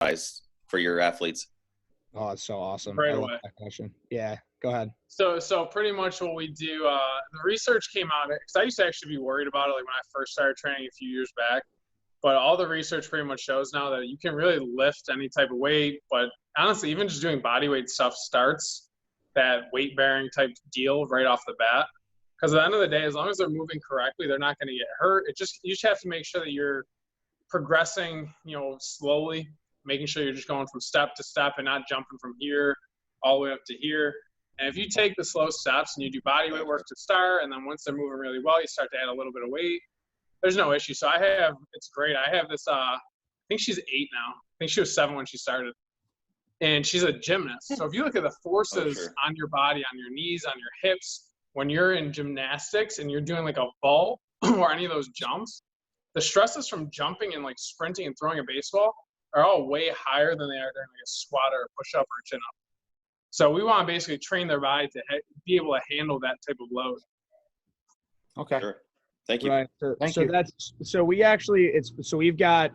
advise for your athletes? Oh, it's so awesome. Right I love away. that question. Yeah, go ahead. So pretty much what we do, the research came out, because I used to actually be worried about it like when I first started training a few years back. But all the research pretty much shows now that you can really lift any type of weight. But honestly, even just doing body weight stuff starts that weight bearing type deal right off the bat. Because at the end of the day, as long as they're moving correctly, they're not going to get hurt. You just have to make sure that you're progressing, slowly, making sure you're just going from step to step and not jumping from here all the way up to here. And if you take the slow steps and you do body weight work to start, and then once they're moving really well, you start to add a little bit of weight, there's no issue. So it's great. I have this, I think she's 8 now. I think she was 7 when she started. And she's a gymnast. So if you look at the forces on your body, on your knees, on your hips, when you're in gymnastics and you're doing like a vault or any of those jumps, the stresses from jumping and like sprinting and throwing a baseball are all way higher than they are during like a squat or a push-up or a chin-up. So we want to basically train their body to be able to handle that type of load. Okay. Sure. Thank you. Right. So we've got,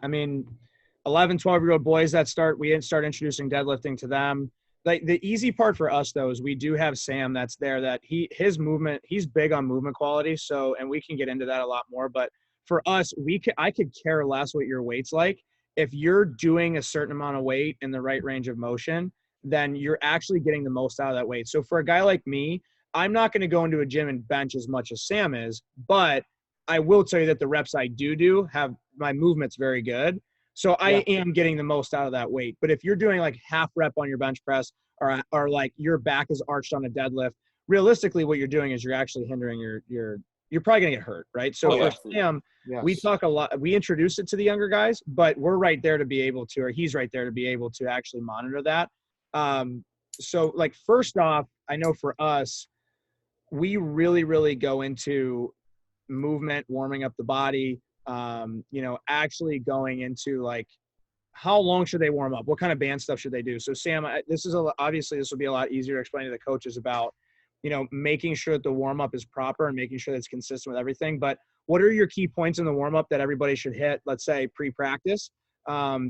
11, 12-year-old boys that we start introducing deadlifting to them. Like the easy part for us though is we do have Sam that's there, that his movement, he's big on movement quality. So, and we can get into that a lot more, but for us, I could care less what your weight's like. If you're doing a certain amount of weight in the right range of motion, then you're actually getting the most out of that weight. So for a guy like me, I'm not going to go into a gym and bench as much as Sam is, but I will tell you that the reps I do have my movement's very good. So I am getting the most out of that weight. But if you're doing like half rep on your bench press or like your back is arched on a deadlift, realistically what you're doing is you're actually hindering you're probably going to get hurt, right? So for Sam, we talk a lot, we introduce it to the younger guys, but we're right there to be able to, or he's right there to be able to actually monitor that. So like, first off, I know for us, we really, really go into movement, warming up the body, actually going into like, how long should they warm up? What kind of band stuff should they do? So Sam, obviously this will be a lot easier to explain to the coaches about, making sure that the warm up is proper and making sure that it's consistent with everything. But what are your key points in the warm up that everybody should hit, let's say pre-practice?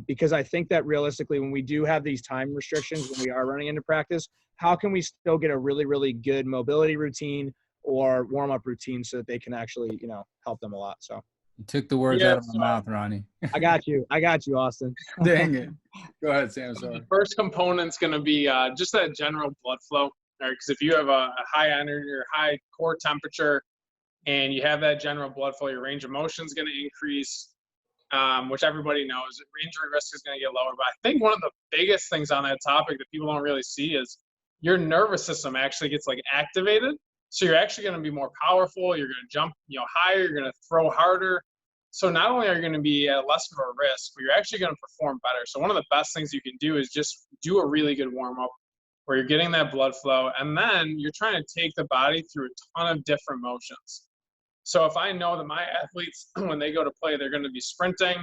Because I think that realistically, when we do have these time restrictions, when we are running into practice, how can we still get a really, really good mobility routine or warm-up routine so that they can actually, help them a lot? So you took the words out of my mouth, Ronnie. I got you, Austin. Dang it. Go ahead, Sam. Sorry. The first component's going to be just that general blood flow. Right? Because if you have a high energy or high core temperature and you have that general blood flow, your range of motion is going to increase. Which everybody knows, injury risk is going to get lower. But I think one of the biggest things on that topic that people don't really see is your nervous system actually gets like activated. So you're actually going to be more powerful. You're going to jump, higher. You're going to throw harder. So not only are you going to be at less of a risk, but you're actually going to perform better. So one of the best things you can do is just do a really good warm up where you're getting that blood flow, and then you're trying to take the body through a ton of different motions. So if I know that my athletes, when they go to play, they're going to be sprinting,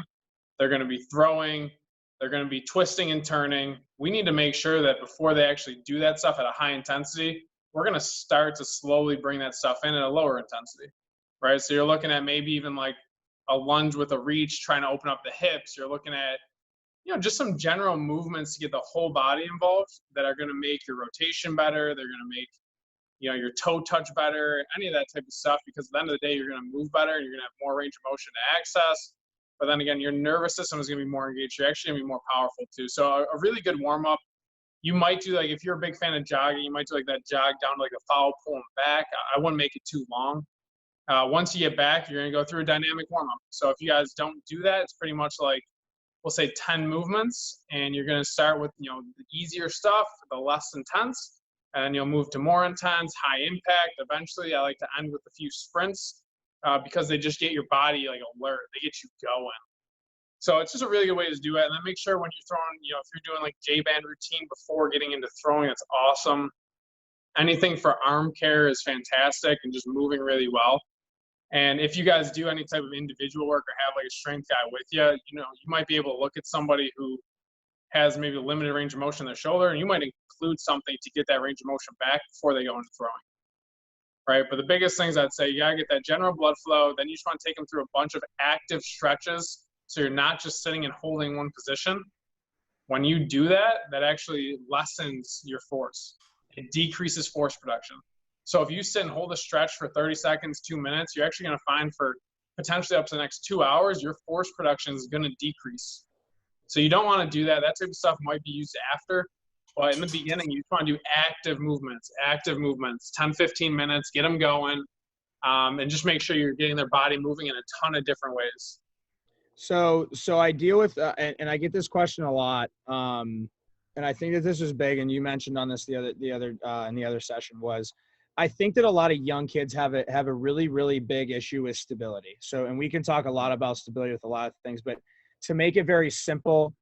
they're going to be throwing, they're going to be twisting and turning, we need to make sure that before they actually do that stuff at a high intensity, we're going to start to slowly bring that stuff in at a lower intensity, right? So you're looking at maybe even like a lunge with a reach, trying to open up the hips. You're looking at, just some general movements to get the whole body involved that are going to make your rotation better. They're going to make your toe touch better, any of that type of stuff, because at the end of the day, you're going to move better and you're going to have more range of motion to access. But then again, your nervous system is going to be more engaged. You're actually going to be more powerful too. So a really good warm up, you might do like, if you're a big fan of jogging, you might do like that jog down to like a foul pulling back. I wouldn't make it too long. Once you get back, you're going to go through a dynamic warm up. So if you guys don't do that, it's pretty much like, we'll say 10 movements, and you're going to start with, the easier stuff, the less intense. And then you'll move to more intense, high impact. Eventually, I like to end with a few sprints because they just get your body like alert. They get you going. So it's just a really good way to do it. And then make sure when you're throwing, if you're doing like J-band routine before getting into throwing, it's awesome. Anything for arm care is fantastic and just moving really well. And if you guys do any type of individual work or have like a strength guy with you, you might be able to look at somebody who has maybe a limited range of motion in their shoulder, and you might include something to get that range of motion back before they go into throwing, right? But the biggest things I'd say, you gotta get that general blood flow. Then you just want to take them through a bunch of active stretches, so you're not just sitting and holding one position. When you do that, that actually lessens your force. It decreases force production. So if you sit and hold a stretch for 30 seconds, 2 minutes, you're actually going to find for potentially up to the next 2 hours, your force production is going to decrease. So you don't want to do that. That type of stuff might be used after. But in the beginning, you just want to do active movements, 10, 15 minutes, get them going, and just make sure you're getting their body moving in a ton of different ways. So I deal with, and I get this question a lot. And I think that this is big. And you mentioned on this in the other session was, I think that a lot of young kids have a really, really big issue with stability. So, and we can talk a lot about stability with a lot of things, but to make it very simple,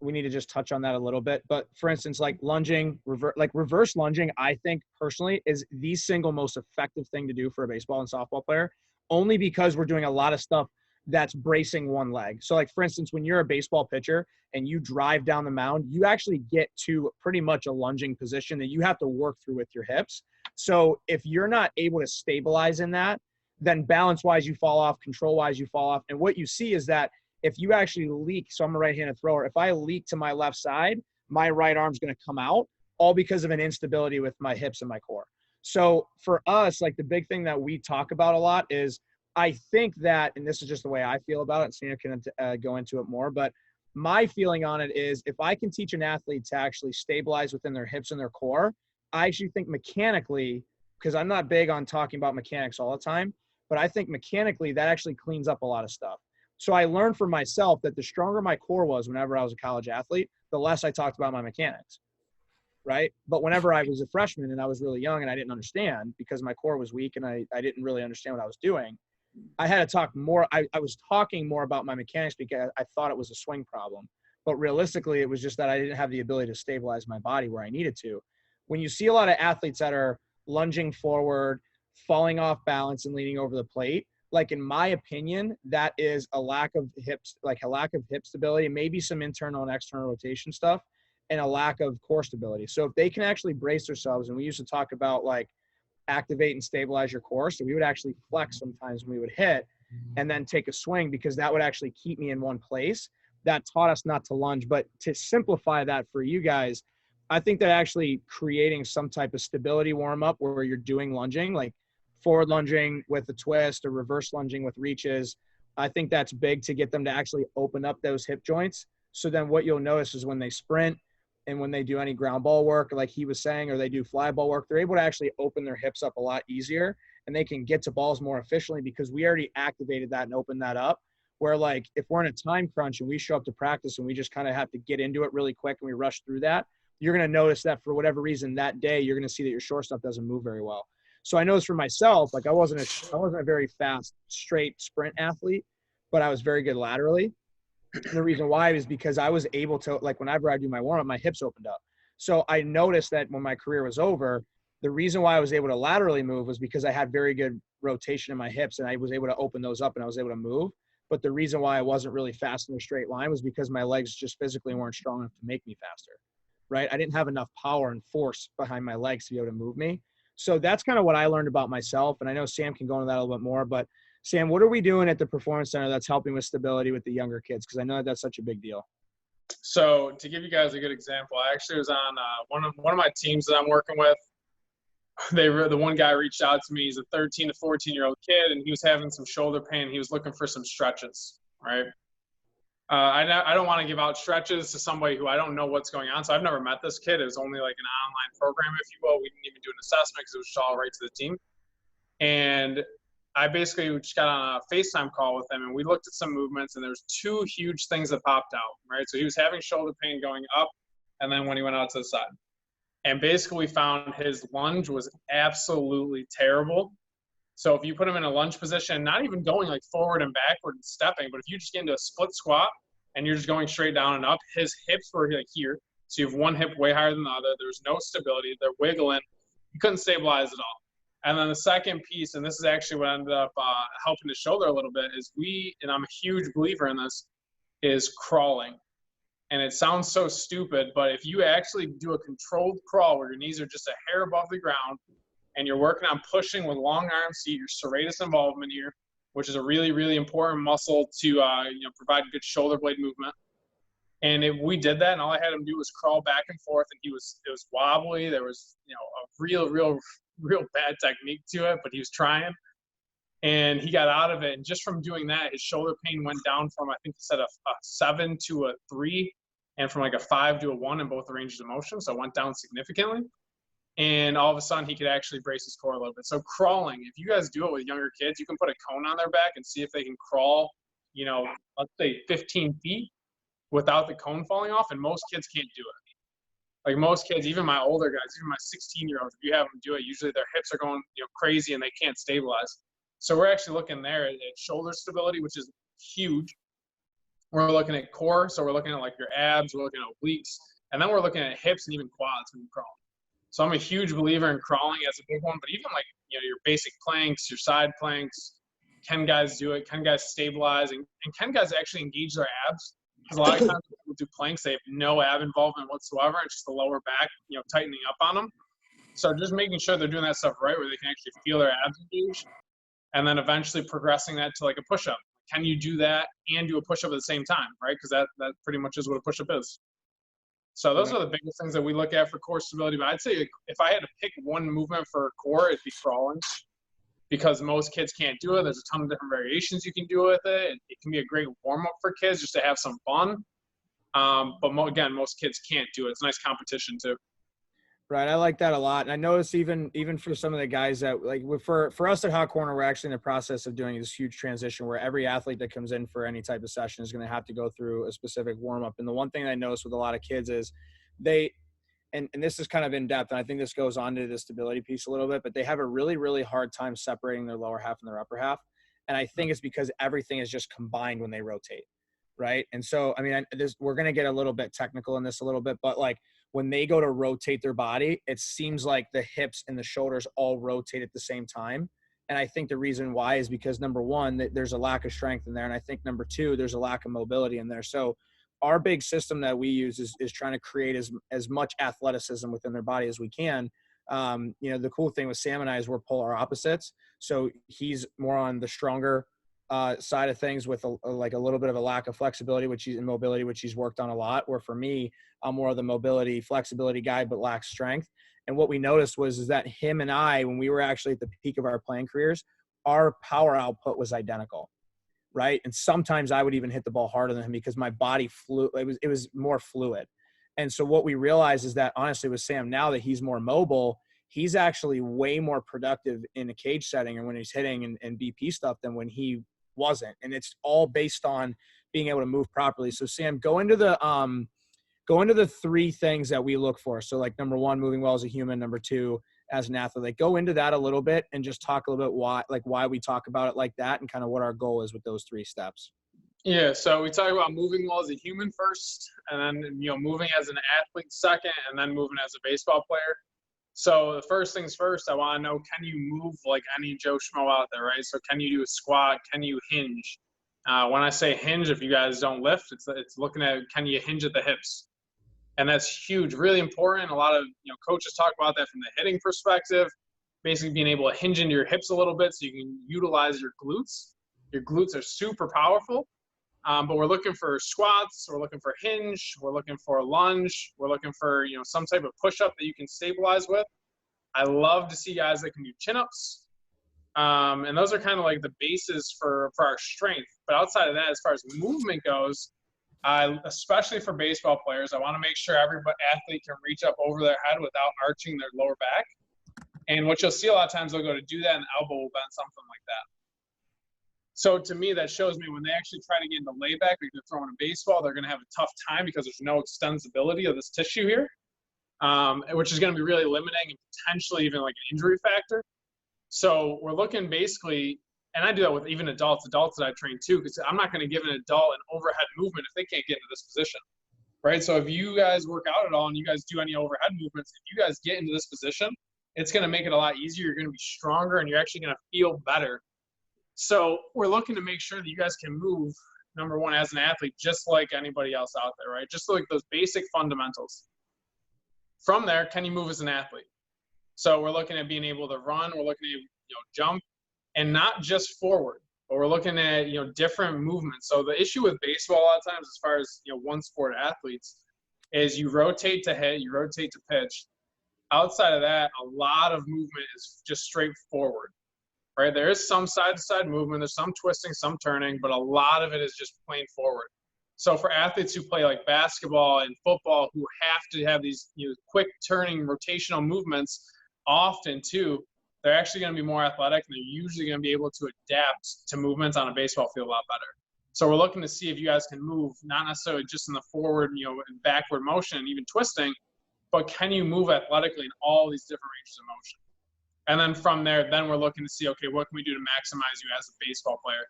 we need to just touch on that a little bit. But for instance, like lunging, reverse lunging, I think personally is the single most effective thing to do for a baseball and softball player, only because we're doing a lot of stuff that's bracing one leg. So like, for instance, when you're a baseball pitcher and you drive down the mound, you actually get to pretty much a lunging position that you have to work through with your hips. So if you're not able to stabilize in that, then balance-wise you fall off, control-wise you fall off. And what you see is that if you actually leak, so I'm a right-handed thrower, if I leak to my left side, my right arm's going to come out, all because of an instability with my hips and my core. So for us, like the big thing that we talk about a lot is, I think that, and this is just the way I feel about it, Sam can go into it more, but my feeling on it is if I can teach an athlete to actually stabilize within their hips and their core, I actually think mechanically, because I'm not big on talking about mechanics all the time, but I think mechanically that actually cleans up a lot of stuff. So I learned for myself that the stronger my core was whenever I was a college athlete, the less I talked about my mechanics, right? But whenever I was a freshman and I was really young and I didn't understand because my core was weak and I didn't really understand what I was doing, I had to talk more. I was talking more about my mechanics because I thought it was a swing problem. But realistically, it was just that I didn't have the ability to stabilize my body where I needed to. When you see a lot of athletes that are lunging forward, falling off balance and leaning over the plate, like in my opinion, that is a lack of hips, like a lack of hip stability, maybe some internal and external rotation stuff, and a lack of core stability. So if they can actually brace themselves, and we used to talk about like activate and stabilize your core. So we would actually flex sometimes when we would hit and then take a swing because that would actually keep me in one place. That taught us not to lunge. But to simplify that for you guys, I think that actually creating some type of stability warm-up where you're doing lunging, like forward lunging with a twist or reverse lunging with reaches, I think that's big to get them to actually open up those hip joints. So then what you'll notice is when they sprint and when they do any ground ball work, like he was saying, or they do fly ball work, they're able to actually open their hips up a lot easier and they can get to balls more efficiently because we already activated that and opened that up. Where like if we're in a time crunch and we show up to practice and we just kind of have to get into it really quick and we rush through that, you're going to notice that for whatever reason that day, you're going to see that your shortstop doesn't move very well. So I noticed for myself, like I wasn't a very fast, straight sprint athlete, but I was very good laterally. The reason why is because I was able to, like whenever I do my warm-up, my hips opened up. So I noticed that when my career was over, the reason why I was able to laterally move was because I had very good rotation in my hips and I was able to open those up and I was able to move. But the reason why I wasn't really fast in a straight line was because my legs just physically weren't strong enough to make me faster, right? I didn't have enough power and force behind my legs to be able to move me. So that's kind of what I learned about myself. And I know Sam can go into that a little bit more, but Sam, what are we doing at the Performance Center that's helping with stability with the younger kids? Because I know that's such a big deal. So to give you guys a good example, I actually was on one of my teams that I'm working with. The one guy reached out to me. He's a 13 to 14-year-old kid, and he was having some shoulder pain. He was looking for some stretches, right? I don't want to give out stretches to somebody who I don't know what's going on. So I've never met this kid. It was only like an online program, if you will. We didn't even do an assessment because it was all right to the team. And I basically just got on a FaceTime call with him, and we looked at some movements, and there's two huge things that popped out, right? So he was having shoulder pain going up, and then when he went out to the side. And basically we found his lunge was absolutely terrible. So if you put him in a lunge position, not even going like forward and backward and stepping, but if you just get into a split squat and you're just going straight down and up, his hips were like here. So you have one hip way higher than the other. There's no stability. They're wiggling. You couldn't stabilize at all. And then the second piece, and this is actually what ended up helping his shoulder a little bit, is and I'm a huge believer in this, is crawling. And it sounds so stupid, but if you actually do a controlled crawl where your knees are just a hair above the ground and you're working on pushing with long arms, see your serratus involvement here, which is a really, really important muscle to provide good shoulder blade movement. And we did that, and all I had him do was crawl back and forth, and it was wobbly. There was, a real bad technique to it, but he was trying. And he got out of it. And just from doing that, his shoulder pain went down from, I think he said a 7 to a 3, and from like a 5 to a 1 in both the ranges of motion. So it went down significantly. And all of a sudden, he could actually brace his core a little bit. So crawling, if you guys do it with younger kids, you can put a cone on their back and see if they can crawl, let's say 15 feet without the cone falling off. And most kids can't do it. Like most kids, even my older guys, even my 16-year-olds, if you have them do it, usually their hips are going, crazy and they can't stabilize. So we're actually looking there at shoulder stability, which is huge. We're looking at core, so we're looking at like your abs, we're looking at obliques, and then we're looking at hips and even quads when you crawl. So I'm a huge believer in crawling as a big one, but even like your basic planks, your side planks, can guys do it? Can guys stabilize? And can guys actually engage their abs? Because a lot of times when people do planks, they have no ab involvement whatsoever. It's just the lower back, tightening up on them. So just making sure they're doing that stuff right, where they can actually feel their abs engaged. And then eventually progressing that to like a push-up. Can you do that and do a push-up at the same time, right? Because that pretty much is what a push-up is. So those are the biggest things that we look at for core stability. But I'd say if I had to pick one movement for core, it'd be crawling, because most kids can't do it. There's a ton of different variations you can do with it. It can be a great warm-up for kids just to have some fun. But again, most kids can't do it. It's a nice competition too. Right. I like that a lot. And I notice even for some of the guys that like for us at Hot Corner, we're actually in the process of doing this huge transition where every athlete that comes in for any type of session is going to have to go through a specific warm up. And the one thing I notice with a lot of kids is and this is kind of in depth, and I think this goes on to the stability piece a little bit, but they have a really, really hard time separating their lower half and their upper half. And I think it's because everything is just combined when they rotate. Right. And so, I mean, we're going to get a little bit technical in this a little bit, but like, when they go to rotate their body, it seems like the hips and the shoulders all rotate at the same time. And I think the reason why is because number one, there's a lack of strength in there. And I think number two, there's a lack of mobility in there. So our big system that we use is trying to create as much athleticism within their body as we can. The cool thing with Sam and I is we're polar opposites. So he's more on the stronger side of things with a little bit of a lack of flexibility, and mobility, which he's worked on a lot. Where for me, I'm more of the mobility, flexibility guy, but lacks strength. And what we noticed is that him and I, when we were actually at the peak of our playing careers, our power output was identical, right? And sometimes I would even hit the ball harder than him because my body flew. It was more fluid. And so what we realized is that honestly with Sam, now that he's more mobile, he's actually way more productive in a cage setting or when he's hitting and BP stuff than when he wasn't. And it's all based on being able to move properly. So Sam, go into the three things that we look for. So like number one, moving well as a human. Number two, as an athlete. Like go into that a little bit and just talk a little bit why we talk about it like that and kind of what our goal is with those three steps. Yeah, so we talk about moving well as a human first, and then moving as an athlete second, and then moving as a baseball player. So the first things first, I want to know, can you move like any Joe Schmo out there, right? So can you do a squat? Can you hinge? When I say hinge, if you guys don't lift, it's looking at, can you hinge at the hips? And that's huge, really important. A lot of coaches talk about that from the hitting perspective, basically being able to hinge into your hips a little bit so you can utilize your glutes. Your glutes are super powerful. But we're looking for squats, we're looking for hinge, we're looking for a lunge, we're looking for some type of push-up that you can stabilize with. I love to see guys that can do chin-ups. And those are kind of like the bases for our strength. But outside of that, as far as movement goes, especially for baseball players, I want to make sure every athlete can reach up over their head without arching their lower back. And what you'll see a lot of times, they'll go to do that and the elbow will bend, something like that. So to me, that shows me when they actually try to get into layback, like they're throwing a baseball, they're going to have a tough time because there's no extensibility of this tissue here, which is going to be really limiting and potentially even like an injury factor. So we're looking basically, and I do that with even adults that I train too, because I'm not going to give an adult an overhead movement if they can't get into this position, right? So if you guys work out at all and you guys do any overhead movements, if you guys get into this position, it's going to make it a lot easier. You're going to be stronger and you're actually going to feel better. So we're looking to make sure that you guys can move, number one, as an athlete, just like anybody else out there, right? Just like those basic fundamentals. From there, can you move as an athlete? So we're looking at being able to run. We're looking at jump, and not just forward. but we're looking at, different movements. So the issue with baseball a lot of times, as far as, one sport athletes, is you rotate to hit, you rotate to pitch. Outside of that, a lot of movement is just straightforward, right? There is some side-to-side movement, there's some twisting, some turning, but a lot of it is just plain forward. So for athletes who play like basketball and football, who have to have these quick turning rotational movements often too, they're actually going to be more athletic, and they're usually going to be able to adapt to movements on a baseball field a lot better. So we're looking to see if you guys can move, not necessarily just in the forward, and backward motion, even twisting, but can you move athletically in all these different ranges of motion? And then from there, then we're looking to see, okay, what can we do to maximize you as a baseball player?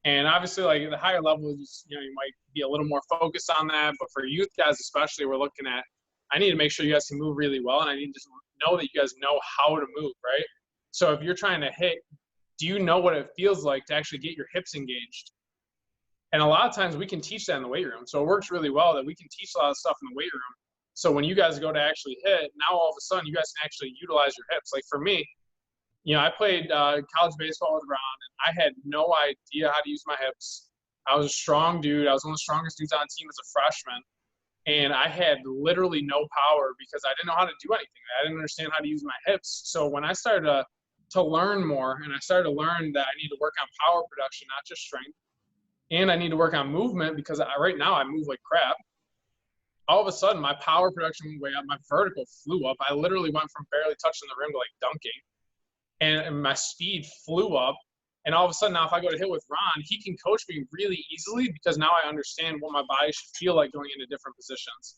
And obviously, like at the higher levels, you might be a little more focused on that. But for youth guys especially, we're looking at, I need to make sure you guys can move really well, and I need to know that you guys know how to move, right? So if you're trying to hit, do you know what it feels like to actually get your hips engaged? And a lot of times we can teach that in the weight room. So it works really well that we can teach a lot of stuff in the weight room. So when you guys go to actually hit, now all of a sudden you guys can actually utilize your hips. Like for me, I played college baseball with Ron, and I had no idea how to use my hips. I was a strong dude. I was one of the strongest dudes on the team as a freshman. And I had literally no power because I didn't know how to do anything. I didn't understand how to use my hips. So when I started to learn more, and I started to learn that I need to work on power production, not just strength, and I need to work on movement because right now I move like crap. All of a sudden, my power production went way up. My vertical flew up. I literally went from barely touching the rim to like dunking. And my speed flew up. And all of a sudden now, if I go to hit with Ron, he can coach me really easily because now I understand what my body should feel like going into different positions.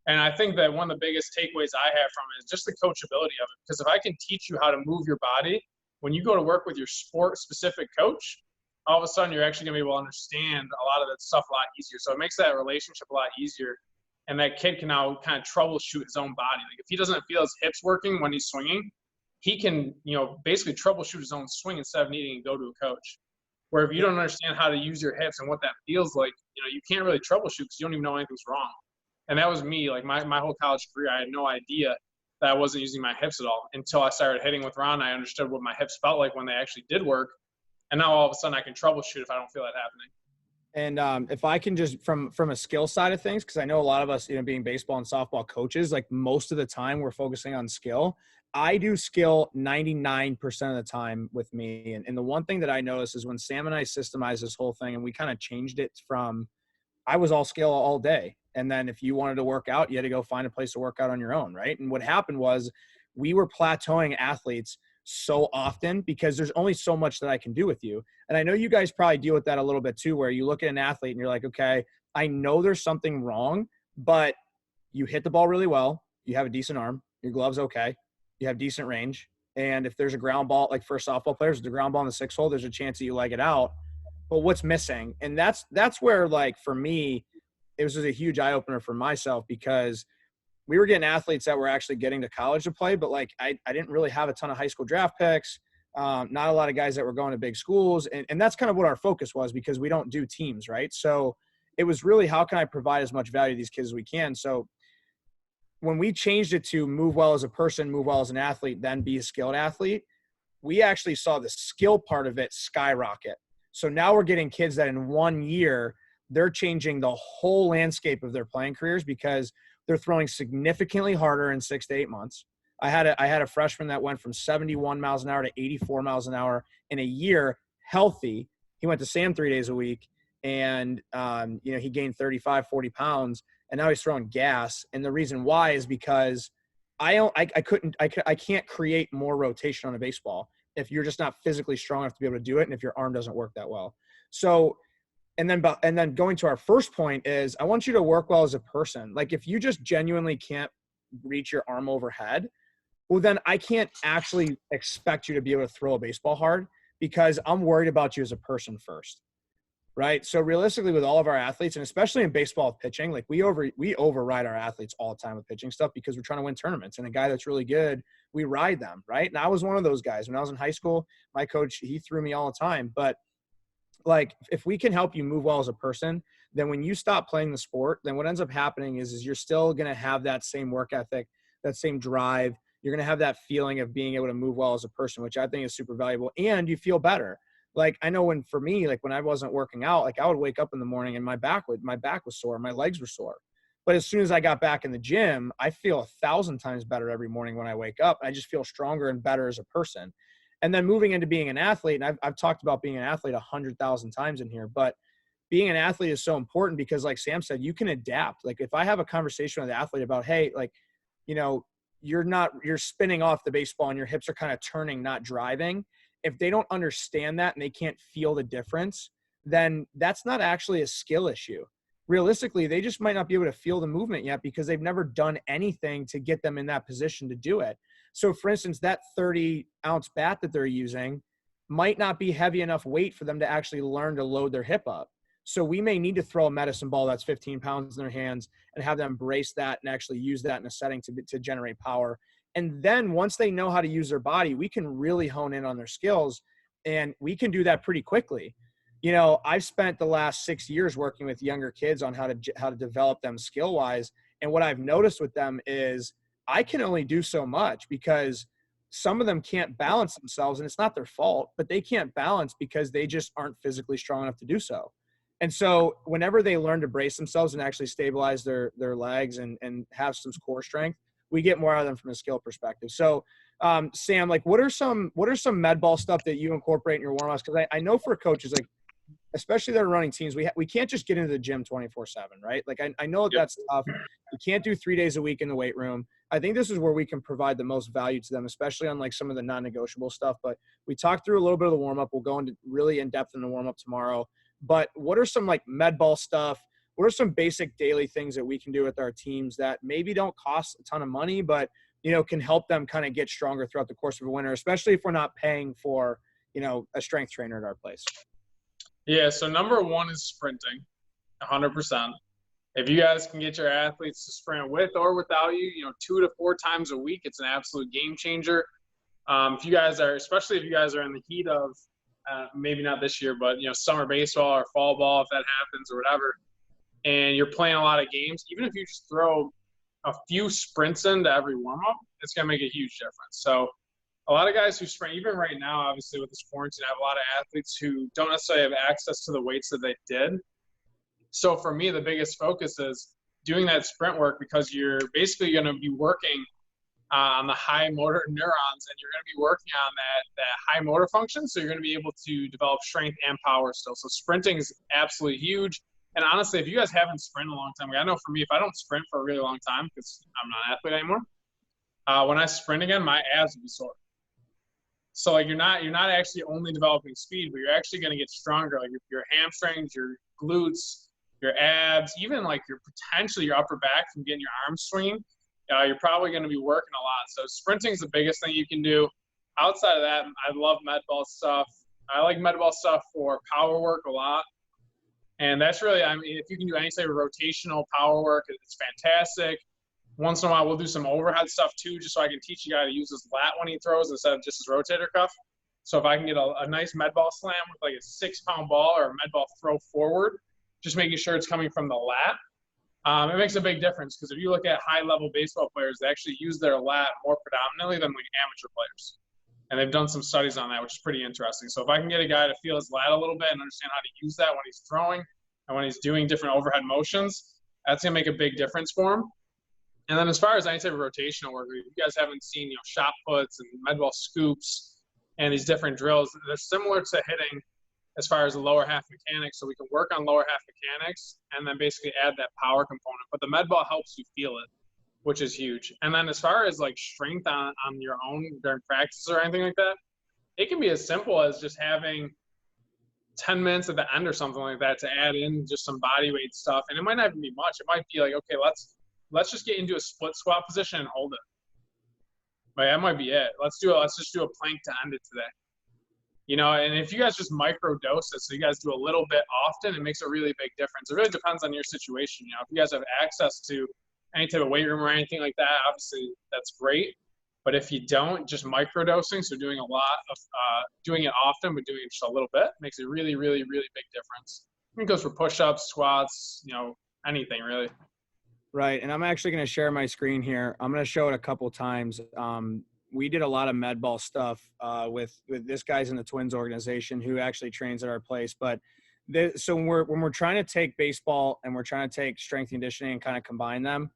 And I think that one of the biggest takeaways I have from it is just the coachability of it. Because if I can teach you how to move your body, when you go to work with your sport-specific coach, all of a sudden you're actually going to be able to understand a lot of that stuff a lot easier. So it makes that relationship a lot easier. And that kid can now kind of troubleshoot his own body. Like if he doesn't feel his hips working when he's swinging, he can, basically troubleshoot his own swing instead of needing to go to a coach. Where if you don't understand how to use your hips and what that feels like, you can't really troubleshoot because you don't even know anything's wrong. And that was me. Like my whole college career, I had no idea that I wasn't using my hips at all until I started hitting with Ron. I understood what my hips felt like when they actually did work. And now all of a sudden I can troubleshoot if I don't feel that happening. And if I can just from a skill side of things, because I know a lot of us, being baseball and softball coaches, like most of the time we're focusing on skill. I do skill 99% of the time with me. And the one thing that I noticed is when Sam and I systemized this whole thing and we kind of changed it from, I was all skill all day. And then if you wanted to work out, you had to go find a place to work out on your own, right? And what happened was we were plateauing athletes so often because there's only so much that I can do with you. And I know you guys probably deal with that a little bit too, where you look at an athlete and you're like, okay, I know there's something wrong, but you hit the ball really well. You have a decent arm. Your glove's okay. You have decent range. And if there's a ground ball, like for softball players, the ground ball in the 6 hole, there's a chance that you leg it out. But what's missing? And that's where, like, for me, it was just a huge eye opener for myself because we were getting athletes that were actually getting to college to play, but like I didn't really have a ton of high school draft picks, not a lot of guys that were going to big schools. And that's kind of what our focus was because we don't do teams, right? So it was really how can I provide as much value to these kids as we can. So when we changed it to move well as a person, move well as an athlete, then be a skilled athlete, we actually saw the skill part of it skyrocket. So now we're getting kids that in 1 year, they're changing the whole landscape of their playing careers because they're throwing significantly harder in 6 to 8 months. I had a freshman that went from 71 miles an hour to 84 miles an hour in a year, healthy. He went to Sam 3 days a week, and he gained 35, 40 pounds, and now he's throwing gas. And the reason why is because I can't create more rotation on a baseball if you're just not physically strong enough to be able to do it, and if your arm doesn't work that well. So. And then going to our first point is I want you to work well as a person. Like if you just genuinely can't reach your arm overhead, well, then I can't actually expect you to be able to throw a baseball hard because I'm worried about you as a person first, right? So realistically with all of our athletes, and especially in baseball with pitching, like we override our athletes all the time with pitching stuff because we're trying to win tournaments. And a guy that's really good, we ride them, right? And I was one of those guys. When I was in high school, my coach, he threw me all the time. But like if we can help you move well as a person, then when you stop playing the sport, then what ends up happening is you're still going to have that same work ethic, that same drive. You're going to have that feeling of being able to move well as a person, which I think is super valuable. And you feel better. Like, I know for me, like when I wasn't working out, like I would wake up in the morning and my back was sore, my legs were sore. But as soon as I got back in the gym, I feel 1,000 times better every morning when I wake up. I just feel stronger and better as a person. And then moving into being an athlete, and I've talked about being an athlete 100,000 times in here, but being an athlete is so important because, like Sam said, you can adapt. Like if I have a conversation with an athlete about, hey, like, you know, you're spinning off the baseball and your hips are kind of turning, not driving. If they don't understand that and they can't feel the difference, then that's not actually a skill issue. Realistically, they just might not be able to feel the movement yet because they've never done anything to get them in that position to do it. So for instance, that 30-ounce bat that they're using might not be heavy enough weight for them to actually learn to load their hip up. So we may need to throw a medicine ball that's 15 pounds in their hands and have them brace that and actually use that in a setting to generate power. And then once they know how to use their body, we can really hone in on their skills, and we can do that pretty quickly. You know, I've spent the last 6 years working with younger kids on how to develop them skill wise. And what I've noticed with them is I can only do so much because some of them can't balance themselves, and it's not their fault, but they can't balance because they just aren't physically strong enough to do so. And so whenever they learn to brace themselves and actually stabilize their legs and have some core strength, we get more out of them from a skill perspective. So Sam, like what are some med ball stuff that you incorporate in your warm-ups? Because I know for coaches, like especially that are running teams, we can't just get into the gym 24/7, right? Like I know that's tough. You can't do 3 days a week in the weight room. I think this is where we can provide the most value to them, especially on like some of the non-negotiable stuff. But we talked through a little bit of the warm-up. We'll go into really in depth in the warm-up tomorrow. But what are some like med ball stuff? What are some basic daily things that we can do with our teams that maybe don't cost a ton of money, but, you know, can help them kind of get stronger throughout the course of a winter, especially if we're not paying for, you know, a strength trainer at our place? Yeah, so number one is sprinting, 100%. If you guys can get your athletes to sprint with or without you, you know, 2 to 4 times a week, it's an absolute game changer. If you guys are, especially if you guys are in the heat of, maybe not this year, but, you know, summer baseball or fall ball, if that happens or whatever, and you're playing a lot of games, even if you just throw a few sprints into every warm-up, it's going to make a huge difference. So a lot of guys who sprint, even right now, obviously with this quarantine, I have a lot of athletes who don't necessarily have access to the weights that they did. So for me, the biggest focus is doing that sprint work because you're basically going to be working on the high motor neurons, and you're going to be working on that high motor function. So you're going to be able to develop strength and power still. So sprinting is absolutely huge. And honestly, if you guys haven't sprinted a long time, I know for me, if I don't sprint for a really long time, because I'm not an athlete anymore, when I sprint again, my abs will be sore. So like you're not actually only developing speed, but you're actually going to get stronger. Like your hamstrings, your glutes, your abs, even like potentially your upper back from getting your arms swinging. You're probably going to be working a lot. So sprinting is the biggest thing you can do. Outside of that, I love med ball stuff. I like med ball stuff for power work a lot. And that's really, I mean, if you can do any type of rotational power work, it's fantastic. Once in a while, we'll do some overhead stuff too, just so I can teach you guys to use his lat when he throws instead of just his rotator cuff. So if I can get a nice med ball slam with like a 6-pound ball or a med ball throw forward, just making sure it's coming from the lat, it makes a big difference. Because if you look at high-level baseball players, they actually use their lat more predominantly than like amateur players. And they've done some studies on that, which is pretty interesting. So if I can get a guy to feel his lat a little bit and understand how to use that when he's throwing and when he's doing different overhead motions, that's going to make a big difference for him. And then as far as any type of rotational work, if you guys haven't seen, you know, shot puts and med ball scoops and these different drills, they're similar to hitting as far as the lower half mechanics. So we can work on lower half mechanics and then basically add that power component. But the med ball helps you feel it, which is huge. And then as far as like strength on your own during practice or anything like that, it can be as simple as just having 10 minutes at the end or something like that to add in just some body weight stuff. And it might not even be much. It might be like, okay, let's just get into a split squat position and hold it. But that might be it. Let's just do a plank to end it today. You know, and if you guys just micro dose it, so you guys do a little bit often, it makes a really big difference. It really depends on your situation. You know, if you guys have access to any type of weight room or anything like that, obviously that's great. But if you don't, just microdosing, so doing a lot of doing it often, but doing it just a little bit, makes a really, really, really big difference. It goes for push-ups, squats, you know, anything really. Right, and I'm actually going to share my screen here. I'm going to show it a couple times. we did a lot of med ball stuff with this guy's in the Twins organization who actually trains at our place. But so when we're trying to take baseball and we're trying to take strength and conditioning and kind of combine them,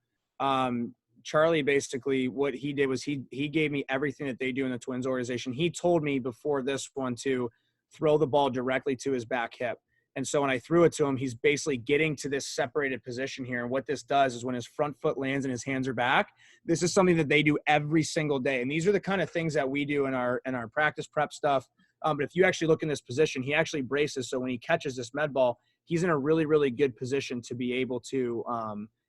Charlie basically what he did was he gave me everything that they do in the Twins organization. He told me before this one to throw the ball directly to his back hip. And so when I threw it to him, he's basically getting to this separated position here. And what this does is when his front foot lands and his hands are back, this is something that they do every single day. And these are the kind of things that we do in our practice prep stuff. But if you actually look in this position, he actually braces. So when he catches this med ball, he's in a really, really good position to be able to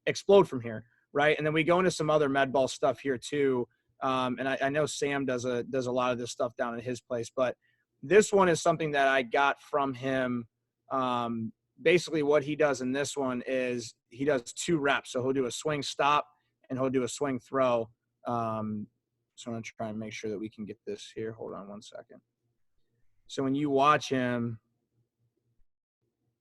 explode from here, right? And then we go into some other med ball stuff here too. And I know Sam does a lot of this stuff down at his place, but this one is something that I got from him. Basically what he does in this one is he does 2 reps. So he'll do a swing stop and he'll do a swing throw. So I'm going to try and make sure that we can get this here. Hold on one second. So when you watch him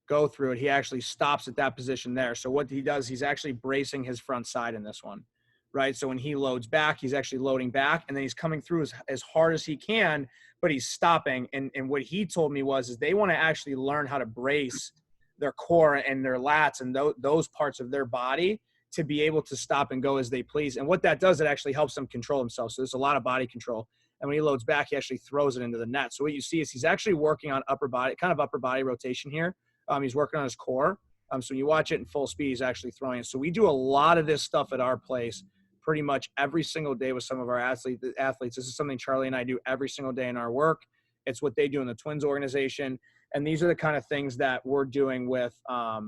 go through it, he actually stops at that position there. So what he does, he's actually bracing his front side in this one, right? So when he loads back, he's actually loading back and then he's coming through as hard as he can, but he's stopping. And what he told me is they want to actually learn how to brace their core and their lats and those parts of their body to be able to stop and go as they please. And what that does, it actually helps them control themselves. So there's a lot of body control. And when he loads back, he actually throws it into the net. So what you see is he's actually working on upper body rotation here. He's working on his core. So when you watch it in full speed, he's actually throwing it. So we do a lot of this stuff at our place pretty much every single day with some of our athletes. This is something Charlie and I do every single day in our work. It's what they do in the Twins organization. And these are the kind of things that we're doing with a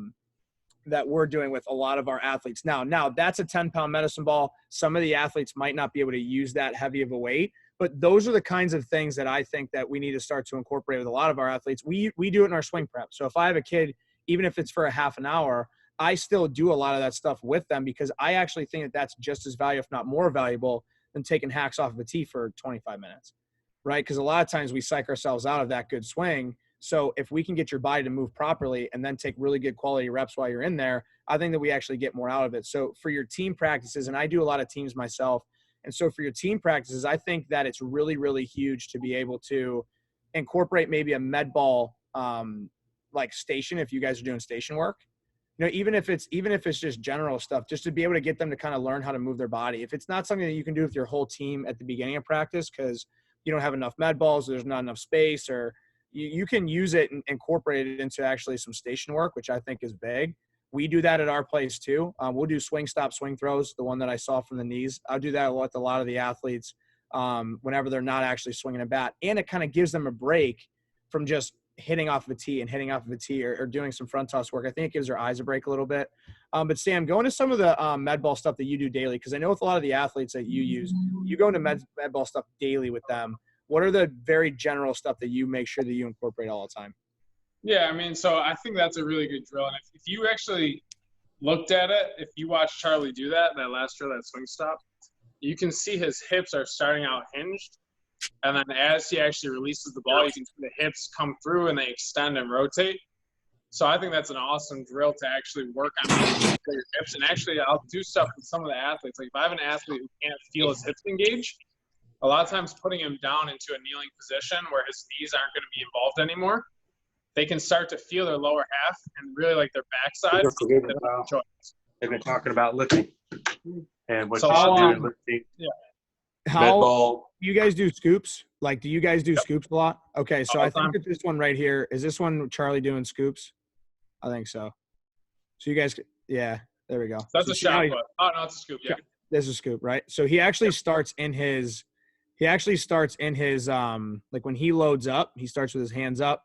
lot of our athletes. Now that's a 10-pound medicine ball. Some of the athletes might not be able to use that heavy of a weight, but those are the kinds of things that I think that we need to start to incorporate with a lot of our athletes. We do it in our swing prep. So if I have a kid, even if it's for a half an hour, I still do a lot of that stuff with them because I actually think that that's just as valuable, if not more valuable, than taking hacks off of a tee for 25 minutes, right? Because a lot of times we psych ourselves out of that good swing. So if we can get your body to move properly and then take really good quality reps while you're in there, I think that we actually get more out of it. So for your team practices, and I do a lot of teams myself, and so for your team practices, I think that it's really, really huge to be able to incorporate maybe a med ball like station if you guys are doing station work. You know, even if it's just general stuff, just to be able to get them to kind of learn how to move their body. If it's not something that you can do with your whole team at the beginning of practice because you don't have enough med balls, there's not enough space, or you can use it and incorporate it into actually some station work, which I think is big. We do that at our place too. We'll do swing stop, swing throws, the one that I saw from the knees. I'll do that with a lot of the athletes whenever they're not actually swinging a bat. And it kind of gives them a break from just hitting off of a tee or doing some front toss work. I think it gives their eyes a break a little bit. But Sam, go into some of the med ball stuff that you do daily, because I know with a lot of the athletes that you use, you go into med ball stuff daily with them. What are the very general stuff that you make sure that you incorporate all the time? Yeah, I mean, so I think that's a really good drill. And if you actually looked at it, if you watch Charlie do that last drill, that swing stop, you can see his hips are starting out hinged. And then as he actually releases the ball, you can see the hips come through and they extend and rotate. So I think that's an awesome drill to actually work on your hips. And actually, I'll do stuff with some of the athletes. Like if I have an athlete who can't feel his hips engage, a lot of times putting him down into a kneeling position where his knees aren't going to be involved anymore, they can start to feel their lower half and really like their backside. They've been talking about lifting and what So you should do in lifting. Yeah. How you guys do scoops? Like, do you guys do scoops a lot? Okay, so I think that this one right here, is this one Charlie doing scoops? I think so. So you guys, yeah, there we go. That's so a shot put. Oh, no, it's a scoop, yeah. There's a scoop, right? So he actually starts in his, like when he loads up, he starts with his hands up.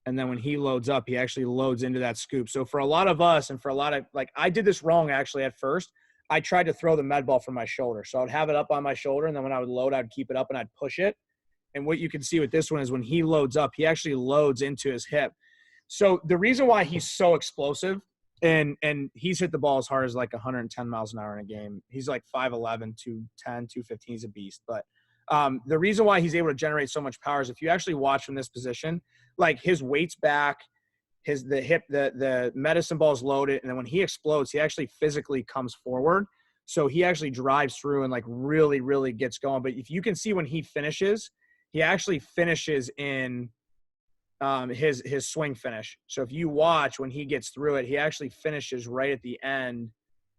And then when he loads up, he actually loads into that scoop. So for a lot of us and for a lot of, like, I did this wrong actually at first. I tried to throw the med ball from my shoulder. So I'd have it up on my shoulder, and then when I would load, I'd keep it up and I'd push it. And what you can see with this one is when he loads up, he actually loads into his hip. So the reason why he's so explosive, and he's hit the ball as hard as like 110 miles an hour in a game. He's like 5'11", 210, 215. He's a beast. But the reason why he's able to generate so much power is if you actually watch from this position, like his weight's back, the medicine ball is loaded, and then when he explodes, he actually physically comes forward. So he actually drives through and like really, really gets going. But if you can see when he finishes, he actually finishes in his swing finish. So if you watch when he gets through it, he actually finishes right at the end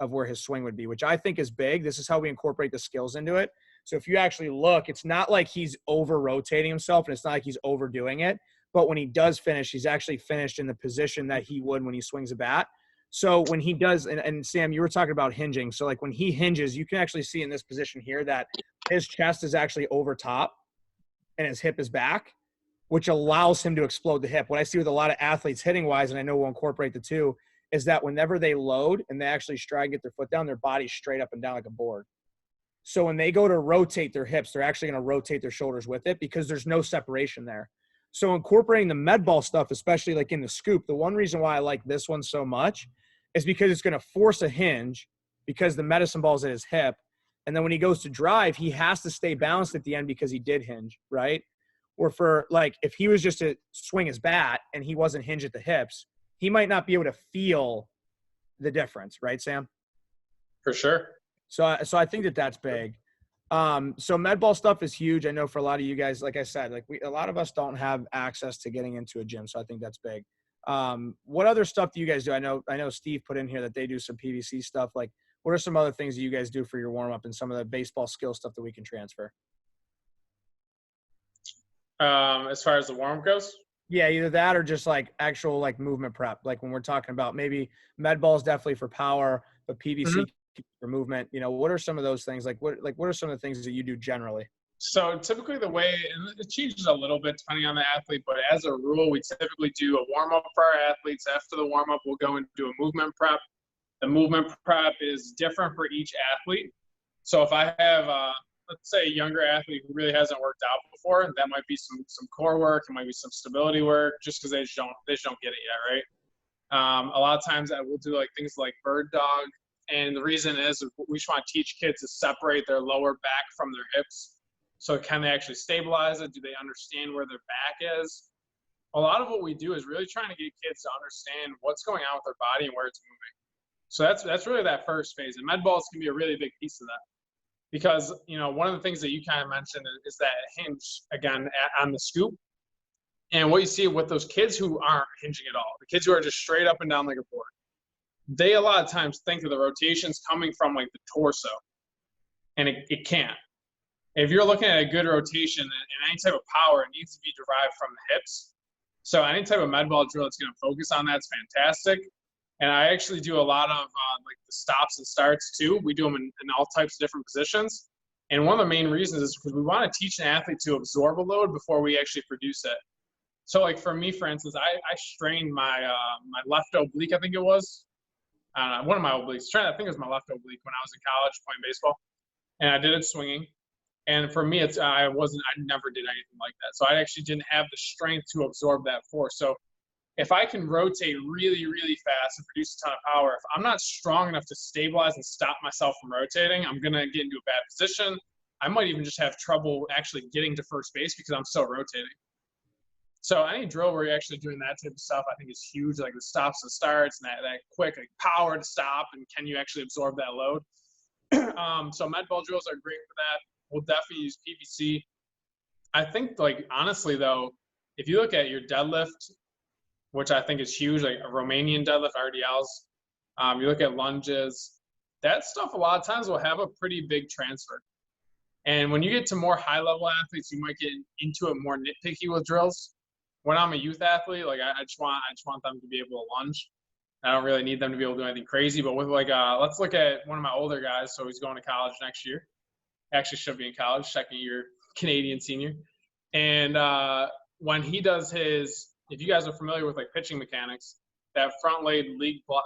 of where his swing would be, which I think is big. This is how we incorporate the skills into it. So if you actually look, it's not like he's over rotating himself and it's not like he's overdoing it. But when he does finish, he's actually finished in the position that he would when he swings a bat. So when he does, and Sam, you were talking about hinging. So like when he hinges, you can actually see in this position here that his chest is actually over top and his hip is back, which allows him to explode the hip. What I see with a lot of athletes hitting wise, and I know we'll incorporate the two, is that whenever they load and they actually stride, get their foot down, their body's straight up and down like a board. So when they go to rotate their hips, they're actually going to rotate their shoulders with it because there's no separation there. So incorporating the med ball stuff, especially like in the scoop, the one reason why I like this one so much is because it's going to force a hinge because the medicine ball is at his hip. And then when he goes to drive, he has to stay balanced at the end because he did hinge, right? Or for like, if he was just to swing his bat and he wasn't hinged at the hips, he might not be able to feel the difference, right, Sam? For sure. So I think that that's big. So med ball stuff is huge. I know for a lot of you guys, like I said, like a lot of us don't have access to getting into a gym. So I think that's big. What other stuff do you guys do? I know Steve put in here that they do some PVC stuff. Like what are some other things that you guys do for your warm up and some of the baseball skill stuff that we can transfer? As far as the warm up goes? Yeah, either that or just like actual like movement prep. Like when we're talking about maybe med ball is definitely for power, but PVC for movement. You know, what are some of those things? Like what are some of the things that you do generally? So typically the way, and it changes a little bit depending on the athlete, but as a rule, we typically do a warm up for our athletes. After the warm up, we'll go and do a movement prep. The movement prep is different for each athlete. So if I have let's say a younger athlete who really hasn't worked out before, that might be some core work, it might be some stability work, just because they just don't get it yet, right? A lot of times I will do like things like bird dog, and the reason is we just want to teach kids to separate their lower back from their hips. So can they actually stabilize it? Do they understand where their back is? A lot of what we do is really trying to get kids to understand what's going on with their body and where it's moving. So that's really that first phase, and med balls can be a really big piece of that. Because, you know, one of the things that you kind of mentioned is that hinge, again, on the scoop. And what you see with those kids who aren't hinging at all, the kids who are just straight up and down like a board, they a lot of times think of the rotations coming from like the torso. And it can't. If you're looking at a good rotation and any type of power, it needs to be derived from the hips. So any type of med ball drill that's going to focus on that's fantastic. And I actually do a lot of like the stops and starts too. We do them in all types of different positions. And one of the main reasons is because we want to teach an athlete to absorb a load before we actually produce it. So like for me, for instance, I strained my my left oblique, I think it was. One of my obliques. I think it was my left oblique when I was in college playing baseball. And I did it swinging. And for me, I never did anything like that. So I actually didn't have the strength to absorb that force. So if I can rotate really, really fast and produce a ton of power, if I'm not strong enough to stabilize and stop myself from rotating, I'm going to get into a bad position. I might even just have trouble actually getting to first base because I'm still rotating. So any drill where you're actually doing that type of stuff, I think is huge, like the stops and starts and that quick like power to stop, and can you actually absorb that load? So med ball drills are great for that. We'll definitely use PVC. I think, like, honestly, though, if you look at your deadlift, which I think is huge, like a Romanian deadlift, RDLs, you look at lunges, that stuff a lot of times will have a pretty big transfer. And when you get to more high-level athletes, you might get into it more nitpicky with drills. When I'm a youth athlete, like I just want them to be able to lunge. I don't really need them to be able to do anything crazy. But with like, let's look at one of my older guys. So he's going to college next year. Actually should be in college, second year Canadian senior. And when he does his, if you guys are familiar with like pitching mechanics, that front leg lead blocking,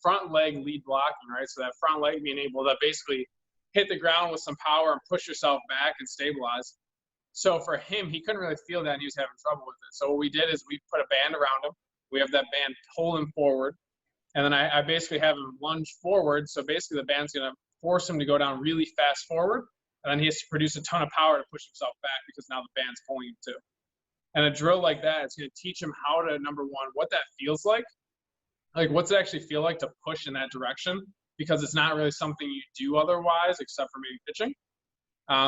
right? So that front leg being able to basically hit the ground with some power and push yourself back and stabilize. So for him, he couldn't really feel that and he was having trouble with it. So what we did is we put a band around him. We have that band pull him forward. And then I basically have him lunge forward. So basically the band's going to force him to go down really fast forward. And then he has to produce a ton of power to push himself back because now the band's pulling him too. And a drill like that, it's going to teach him how to, number one, what that feels like. Like, what's it actually feel like to push in that direction? because it's not really something you do otherwise except for maybe pitching.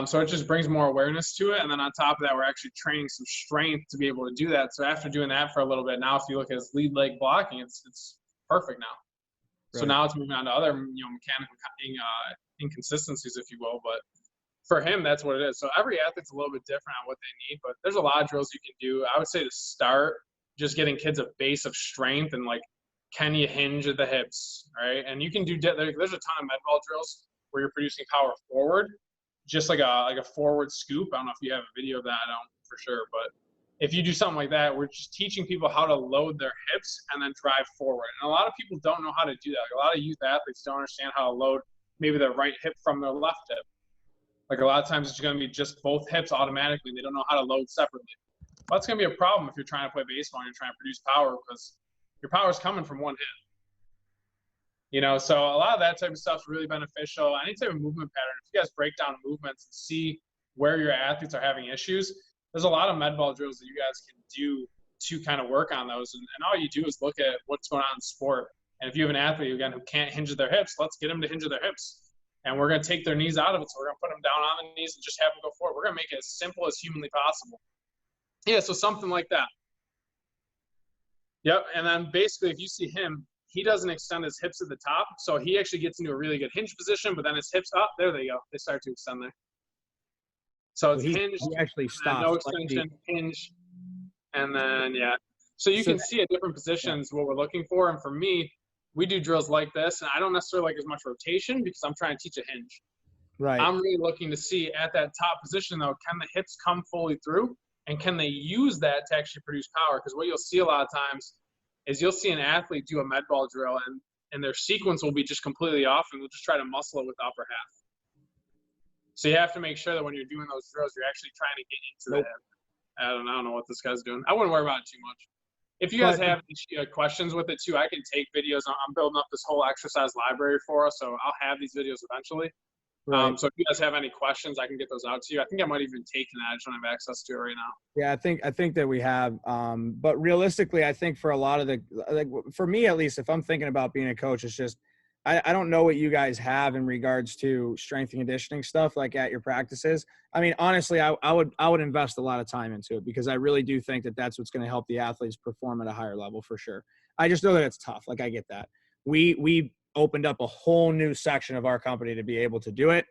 So it just brings more awareness to it. And then on top of that, we're actually training some strength to be able to do that. So after doing that for a little bit, now if you look at his lead leg blocking, it's perfect now. Right. So now it's moving on to other, mechanical inconsistencies, if you will. But for him, that's what it is. So every athlete's a little bit different on what they need, but there's a lot of drills you can do. I would say to start, just getting kids a base of strength and like, can you hinge at the hips, right? And you can do, there's a ton of med ball drills where you're producing power forward, just like a forward scoop. I don't know if you have a video of that. I don't for sure, but if you do something like that, we're just teaching people how to load their hips and then drive forward. And a lot of people don't know how to do that. Like a lot of youth athletes don't understand how to load maybe their right hip from their left hip. Like a lot of times it's going to be just both hips automatically. They don't know how to load separately. Well, that's going to be a problem if you're trying to play baseball and you're trying to produce power, because your power is coming from one hip. So a lot of that type of stuff is really beneficial. Any type of movement pattern, if you guys break down movements and see where your athletes are having issues, there's a lot of med ball drills that you guys can do to kind of work on those. And all you do is look at what's going on in sport. And if you have an athlete, again, who can't hinge their hips, let's get them to hinge their hips. And we're going to take their knees out of it. So we're going to put them down on the knees and just have them go forward. We're going to make it as simple as humanly possible. Yeah, so something like that. Yep, and then basically if you see him, he doesn't extend his hips at the top. So he actually gets into a really good hinge position, but then his hips up, there they go. They start to extend there. So it's hinge, he actually stops. no extension, hinge, and then, yeah. So you can see at different positions what we're looking for. And for me, we do drills like this, and I don't necessarily like as much rotation because I'm trying to teach a hinge. Right. I'm really looking to see at that top position, though, can the hips come fully through? And can they use that to actually produce power? Because what you'll see a lot of times is you'll see an athlete do a med ball drill, and their sequence will be just completely off, and they'll just try to muscle it with the upper half. So you have to make sure that when you're doing those drills, you're actually trying to get into the hip. I don't know what this guy's doing. I wouldn't worry about it too much. If you guys have questions with it too, I can take videos. I'm building up this whole exercise library for us, so I'll have these videos eventually. Right. So if you guys have any questions, I can get those out to you. I think I might even take that. I just don't have access to it right now. Yeah, I think that we have. But realistically, I think for a lot of for me at least, if I'm thinking about being a coach, it's just I don't know what you guys have in regards to strength and conditioning stuff like at your practices. I mean, honestly, I would invest a lot of time into it because I really do think that that's what's going to help the athletes perform at a higher level for sure. I just know that it's tough. Like I get that. We opened up a whole new section of our company to be able to do it.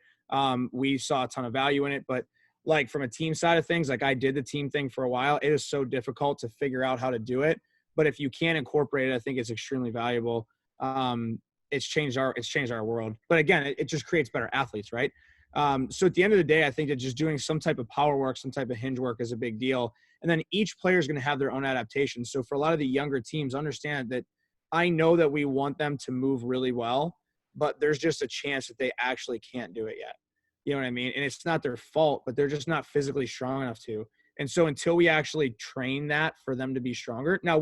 We saw a ton of value in it, but like from a team side of things, like I did the team thing for a while. It is so difficult to figure out how to do it. But if you can incorporate it, I think it's extremely valuable. It's changed our world. But again, it just creates better athletes, right? So at the end of the day, I think that just doing some type of power work, some type of hinge work is a big deal. And then each player is going to have their own adaptation. So for a lot of the younger teams, understand that I know that we want them to move really well, but there's just a chance that they actually can't do it yet. You know what I mean? And it's not their fault, but they're just not physically strong enough to. And so until we actually train that for them to be stronger, now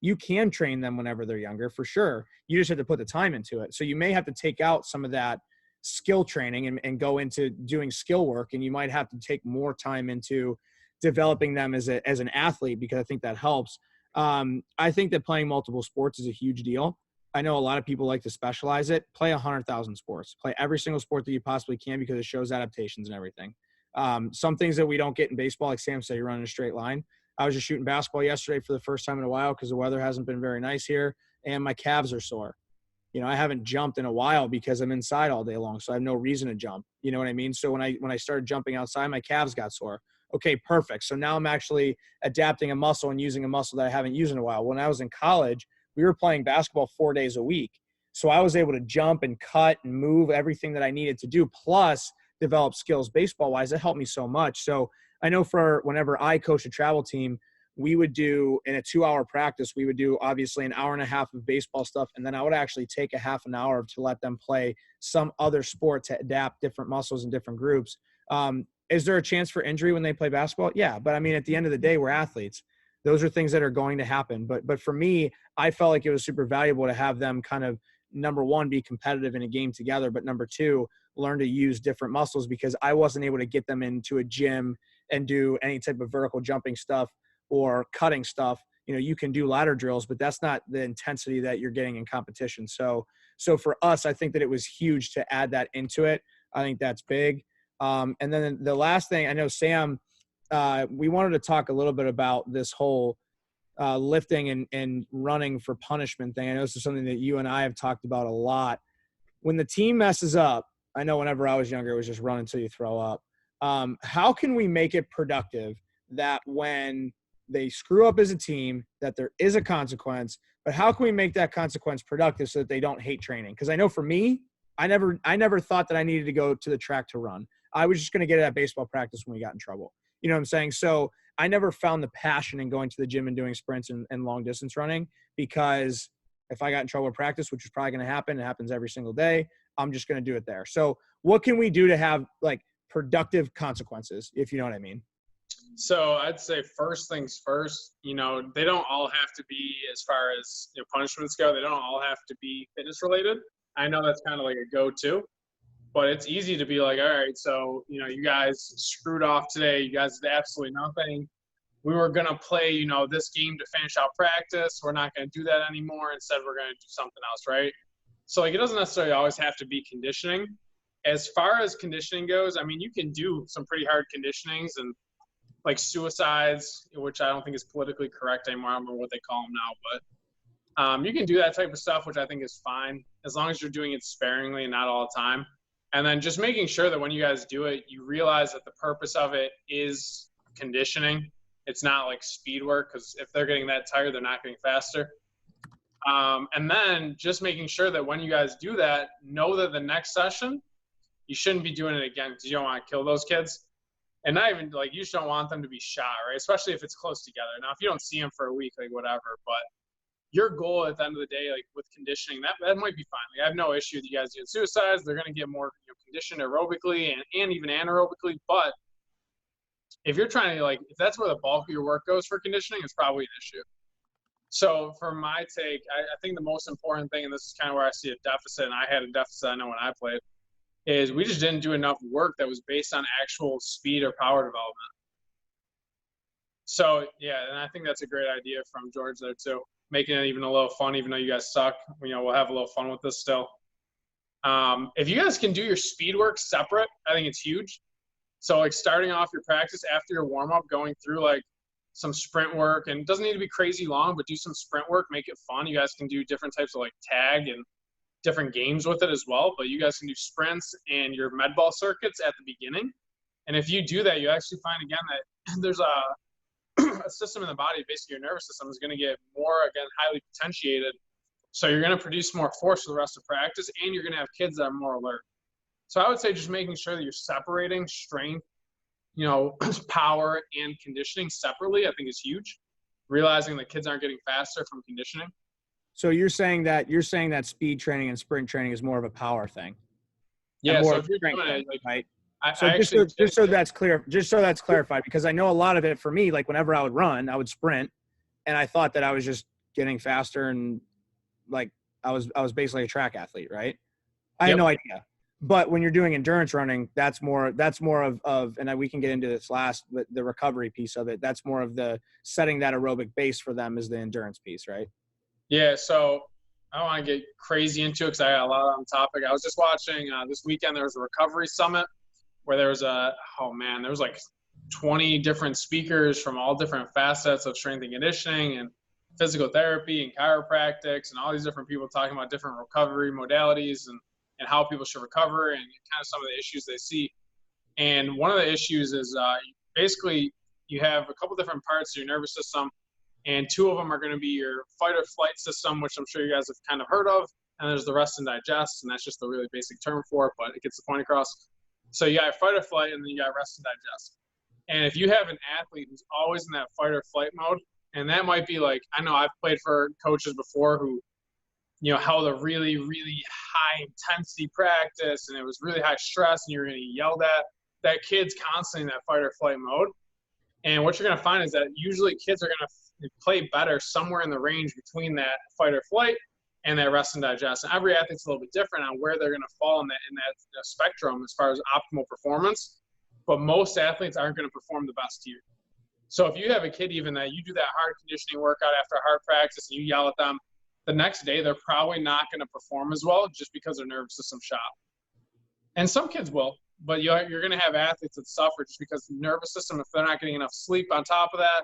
you can train them whenever they're younger for sure. You just have to put the time into it. So you may have to take out some of that skill training and go into doing skill work. And you might have to take more time into developing them as an athlete, because I think that helps. I think that playing multiple sports is a huge deal. I know a lot of people like to specialize it. Play 100,000 sports. Play every single sport that you possibly can because it shows adaptations and everything. Some things that we don't get in baseball, like Sam said, you run in a straight line. I was just shooting basketball yesterday for the first time in a while because the weather hasn't been very nice here, and my calves are sore. I haven't jumped in a while because I'm inside all day long, so I have no reason to jump. You know what I mean? So when I started jumping outside, my calves got sore. Okay, perfect. So now I'm actually adapting a muscle and using a muscle that I haven't used in a while. When I was in college, we were playing basketball 4 days a week. So I was able to jump and cut and move everything that I needed to do, plus develop skills baseball-wise. It helped me so much. So I know for whenever I coach a travel team, we would do in a 2-hour practice, we would do obviously an hour and a half of baseball stuff. And then I would actually take a half an hour to let them play some other sport to adapt different muscles in different groups. Is there a chance for injury when they play basketball? Yeah. But I mean, at the end of the day, we're athletes. Those are things that are going to happen. But for me, I felt like it was super valuable to have them kind of, number one, be competitive in a game together. But number two, learn to use different muscles, because I wasn't able to get them into a gym and do any type of vertical jumping stuff or cutting stuff. You can do ladder drills, but that's not the intensity that you're getting in competition. So So for us, I think that it was huge to add that into it. I think that's big. And then the last thing, I know Sam, we wanted to talk a little bit about this whole lifting and running for punishment thing. I know this is something that you and I have talked about a lot. When the team messes up, I know whenever I was younger, it was just run until you throw up. How can we make it productive that when they screw up as a team, that there is a consequence, but how can we make that consequence productive so that they don't hate training? Because I know for me, I never thought that I needed to go to the track to run. I was just going to get it at baseball practice when we got in trouble. You know what I'm saying? So I never found the passion in going to the gym and doing sprints and long distance running, because if I got in trouble at practice, which is probably going to happen, it happens every single day, I'm just going to do it there. So what can we do to have like productive consequences, if you know what I mean? So I'd say first things first, they don't all have to be, as far as punishments go, they don't all have to be fitness related. I know that's kind of like a go-to, but it's easy to be like, all right, so, you guys screwed off today. You guys did absolutely nothing. We were going to play, this game to finish out practice. We're not going to do that anymore. Instead, we're going to do something else, right? So like, it doesn't necessarily always have to be conditioning. As far as conditioning goes, I mean, you can do some pretty hard conditionings and like suicides, which I don't think is politically correct anymore. I don't remember what they call them now, but you can do that type of stuff, which I think is fine, as long as you're doing it sparingly and not all the time. And then just making sure that when you guys do it, you realize that the purpose of it is conditioning. It's not like speed work, because if they're getting that tired, they're not getting faster. And then just making sure that when you guys do that, know that the next session, you shouldn't be doing it again, because you don't want to kill those kids. And not even like, you just don't want them to be shot, right? Especially if it's close together. Now, if you don't see them for a week, like whatever, but your goal at the end of the day, like with conditioning, that might be fine. Like, I have no issue with you guys doing suicides. They're going to get more conditioned aerobically and even anaerobically. But if you're trying to if that's where the bulk of your work goes for conditioning, it's probably an issue. So for my take, I think the most important thing, and this is kind of where I see a deficit, and I had a deficit, I know when I played, is we just didn't do enough work that was based on actual speed or power development. So, yeah, and I think that's a great idea from George there too. Making it even a little fun, even though you guys suck. We'll have a little fun with this still. If you guys can do your speed work separate, I think it's huge. So, like starting off your practice after your warm-up, going through like some sprint work, and it doesn't need to be crazy long, but do some sprint work, make it fun. You guys can do different types of like tag and different games with it as well, but you guys can do sprints and your med ball circuits at the beginning. And if you do that, you actually find again that there's a system in the body, basically your nervous system is going to get more, again, highly potentiated. So you're going to produce more force for the rest of practice, and you're going to have kids that are more alert. So I would say just making sure that you're separating strength, power and conditioning separately, I think is huge. Realizing that kids aren't getting faster from conditioning. So you're saying that speed training and sprint training is more of a power thing. Yeah. So if you're doing it, right. So just so that's clear, just so that's clarified, because I know a lot of it for me, like whenever I would run, I would sprint, and I thought that I was just getting faster, and like I was basically a track athlete, right? I had no idea. But when you're doing endurance running, that's more of, and we can get into this last, but the recovery piece of it, that's more of the setting that aerobic base for them is the endurance piece, right? Yeah, so I don't want to get crazy into it because I got a lot on topic. I was just watching this weekend, there was a recovery summit where there was there was like 20 different speakers from all different facets of strength and conditioning and physical therapy and chiropractics, and all these different people talking about different recovery modalities and how people should recover and kind of some of the issues they see. And one of the issues is basically you have a couple different parts of your nervous system, and two of them are going to be your fight or flight system, which I'm sure you guys have kind of heard of, and there's the rest and digest, and that's just a really basic term for it, but it gets the point across. So you got fight or flight, and then you got rest and digest. And if you have an athlete who's always in that fight or flight mode, and that might be like, I know I've played for coaches before who, held a really, really high intensity practice, and it was really high stress, and you're going to yell at that kid's constantly in that fight or flight mode. And what you're going to find is that usually kids are going to play better somewhere in the range between that fight or flight and that rest and digest. And every athlete's a little bit different on where they're going to fall in that spectrum as far as optimal performance. But most athletes aren't going to perform the best here. So if you have a kid even that you do that hard conditioning workout after a hard practice and you yell at them, the next day they're probably not going to perform as well just because their nervous system's shot. And some kids will, but you're going to have athletes that suffer just because the nervous system, if they're not getting enough sleep on top of that,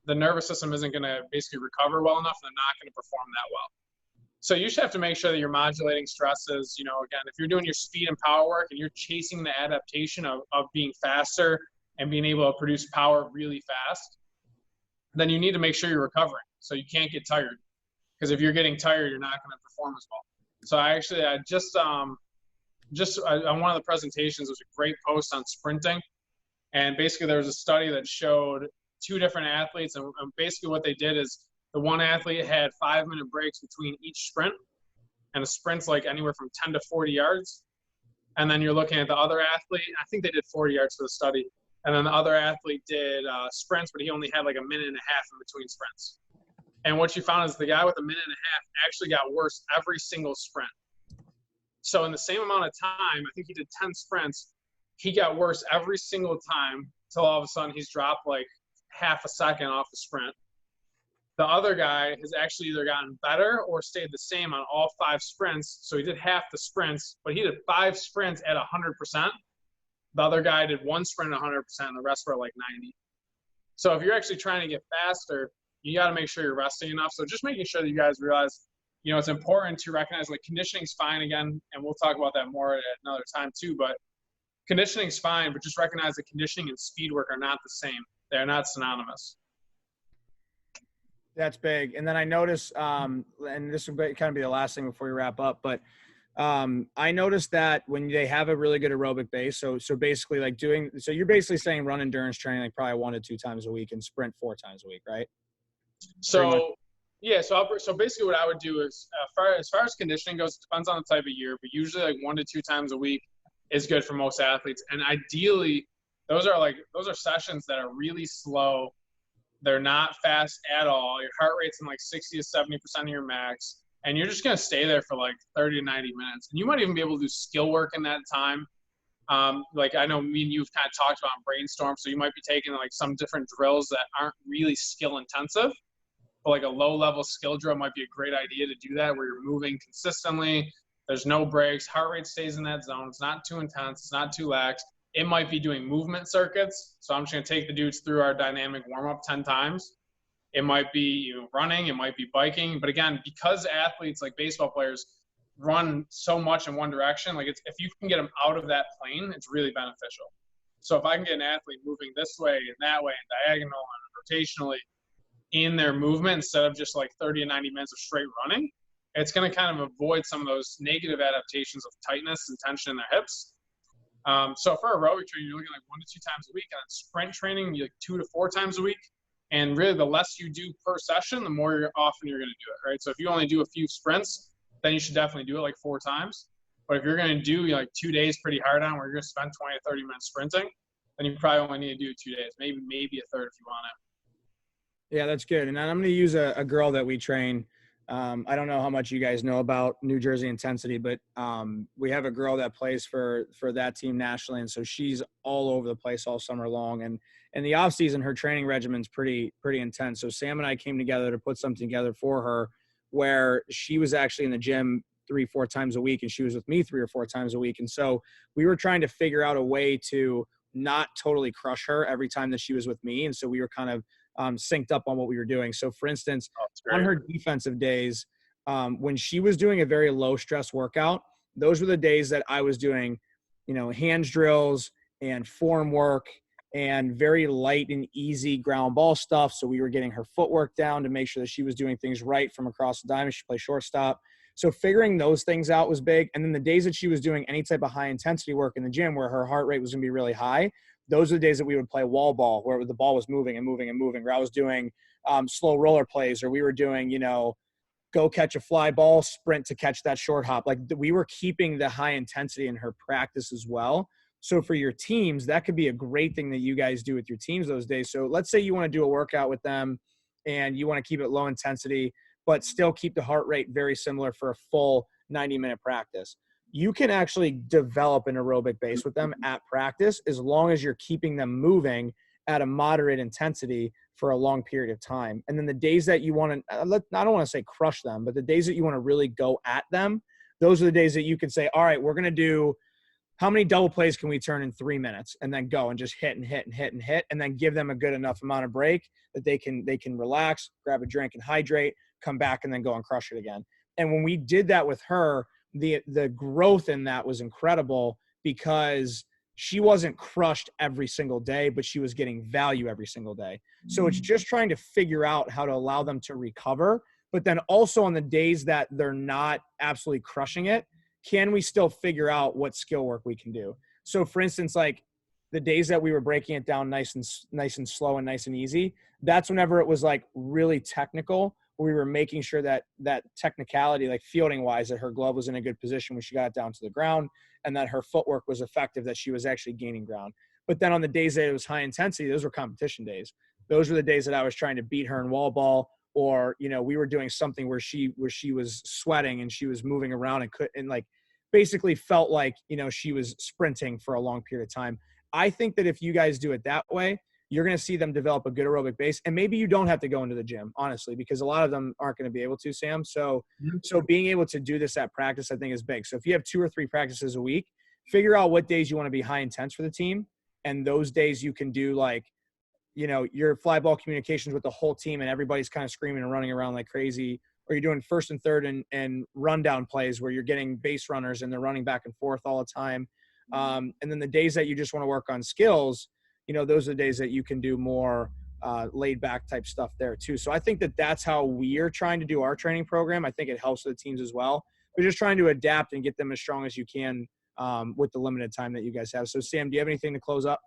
the nervous system isn't going to basically recover well enough, and they're not going to perform that well. So you should have to make sure that you're modulating stresses. You know, again, if you're doing your speed and power work and you're chasing the adaptation of being faster and being able to produce power really fast, then you need to make sure you're recovering. So you can't get tired, because if you're getting tired, you're not going to perform as well. So I just on one of the presentations, was a great post on sprinting. And basically there was a study that showed two different athletes, and basically what they did is the one athlete had 5-minute breaks between each sprint, and a sprint's like anywhere from 10 to 40 yards. And then you're looking at the other athlete, I think they did 40 yards for the study. And then the other athlete did sprints, but he only had like a minute and a half in between sprints. And what you found is the guy with a minute and a half actually got worse every single sprint. So in the same amount of time, I think he did 10 sprints, he got worse every single time until all of a sudden he's dropped like half a second off the sprint. The other guy has actually either gotten better or stayed the same on all 5 sprints. So he did half the sprints, but he did 5 sprints at 100%. The other guy did 1 sprint at 100%, and the rest were like 90. So if you're actually trying to get faster, you got to make sure you're resting enough. So just making sure that you guys realize, you know, it's important to recognize like conditioning's fine again, and we'll talk about that more at another time too, but conditioning's fine, but just recognize that conditioning and speed work are not the same. They're not synonymous. That's big. And then I noticed, and this will kind of be the last thing before we wrap up, but I noticed that when they have a really good aerobic base, so basically like so you're basically saying run endurance training like probably 1 to 2 times a week and sprint 4 times a week, right? So yeah, so basically what I would do is as far as conditioning goes, it depends on the type of year, but usually like 1 to 2 times a week is good for most athletes. And ideally, those are sessions that are really slow. They're not fast at all. Your heart rate's in like 60 to 70% of your max. And you're just going to stay there for like 30 to 90 minutes. And you might even be able to do skill work in that time. Like I know me and you've kind of talked about brainstorm. So you might be taking like some different drills that aren't really skill intensive. But like a low level skill drill might be a great idea to do that, where you're moving consistently. There's no breaks. Heart rate stays in that zone. It's not too intense. It's not too lax. It might be doing movement circuits. So I'm just going to take the dudes through our dynamic warm-up 10 times. It might be running. It might be biking. But again, because athletes like baseball players run so much in one direction, like if you can get them out of that plane, it's really beneficial. So if I can get an athlete moving this way and that way and diagonal and rotationally in their movement instead of just like 30 to 90 minutes of straight running, it's going to kind of avoid some of those negative adaptations of tightness and tension in their hips. So for aerobic training, you're looking like 1 to 2 times a week, and then sprint training, like 2 to 4 times a week. And really, the less you do per session, the more often you're going to do it, right? So if you only do a few sprints, then you should definitely do it like 4 times. But if you're going to do like 2 days pretty hard on, where you're going to spend 20 to 30 minutes sprinting, then you probably only need to do 2 days, maybe a third if you want it. Yeah, that's good. And I'm going to use a girl that we train. I don't know how much you guys know about New Jersey Intensity, but we have a girl that plays for that team nationally, and so she's all over the place all summer long. And in the off season, her training regimen's pretty intense. So Sam and I came together to put something together for her, where she was actually in the gym 3-4 times a week, and she was with me 3 or 4 times a week. And so we were trying to figure out a way to not totally crush her every time that she was with me, and so we were kind of synced up on what we were doing. So for instance, on her defensive days, when she was doing a very low stress workout, those were the days that I was doing, hands drills and form work and very light and easy ground ball stuff. So we were getting her footwork down to make sure that she was doing things right from across the diamond. She plays shortstop. So figuring those things out was big. And then the days that she was doing any type of high intensity work in the gym where her heart rate was going to be really high, those are the days that we would play wall ball, where the ball was moving and moving and moving, where I was doing slow roller plays, or we were doing, go catch a fly ball, sprint to catch that short hop. Like we were keeping the high intensity in her practice as well. So for your teams, that could be a great thing that you guys do with your teams those days. So let's say you want to do a workout with them and you want to keep it low intensity, but still keep the heart rate very similar for a full 90-minute practice. You can actually develop an aerobic base with them at practice as long as you're keeping them moving at a moderate intensity for a long period of time. And then the days that you want to, I don't want to say crush them, but the days that you want to really go at them, those are the days that you can say, all right, we're going to do, how many double plays can we turn in 3 minutes, and then go and just hit and hit and hit and hit, and then give them a good enough amount of break that they can relax, grab a drink and hydrate, come back, and then go and crush it again. And when we did that with her, the growth in that was incredible, because she wasn't crushed every single day, but she was getting value every single day. So it's just trying to figure out how to allow them to recover, but then also on the days that they're not absolutely crushing it, can we still figure out what skill work we can do? So for instance, like the days that we were breaking it down nice and slow and nice and easy, that's whenever it was like really technical, where we were making sure that technicality, like fielding wise, that her glove was in a good position when she got it down to the ground, and that her footwork was effective, that she was actually gaining ground. But then on the days that it was high intensity, those were competition days. Those were the days that I was trying to beat her in wall ball, or, you know, we were doing something where she was sweating and she was moving around and like basically felt like, you know, she was sprinting for a long period of time. I think that if you guys do it that way, you're going to see them develop a good aerobic base. And maybe you don't have to go into the gym, honestly, because a lot of them aren't going to be able to, Sam. So being able to do this at practice, I think, is big. So if you have 2 or 3 practices a week, figure out what days you want to be high intense for the team. And those days you can do, like, you know, your fly ball communications with the whole team and everybody's kind of screaming and running around like crazy, or you're doing first and third and rundown plays where you're getting base runners and they're running back and forth all the time. And then the days that you just want to work on skills, you know, those are the days that you can do more laid back type stuff there too. So I think that that's how we are trying to do our training program. I think it helps the teams as well. We're just trying to adapt and get them as strong as you can with the limited time that you guys have. So Sam, do you have anything to close up?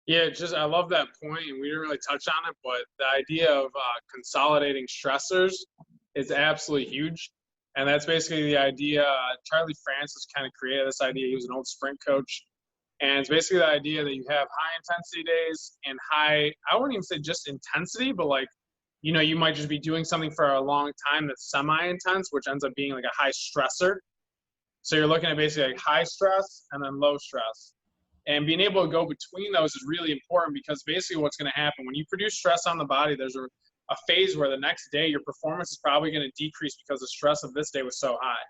Yeah, I love that point, and we didn't really touch on it, but the idea of consolidating stressors is absolutely huge. And that's basically the idea. Charlie Francis kind of created this idea. He was an old sprint coach. And it's basically the idea that you have high intensity days and I wouldn't even say just intensity, but like, you know, you might just be doing something for a long time that's semi-intense, which ends up being like a high stressor. So you're looking at basically like high stress and then low stress. And being able to go between those is really important, because basically what's going to happen when you produce stress on the body, there's a phase where the next day your performance is probably going to decrease because the stress of this day was so high.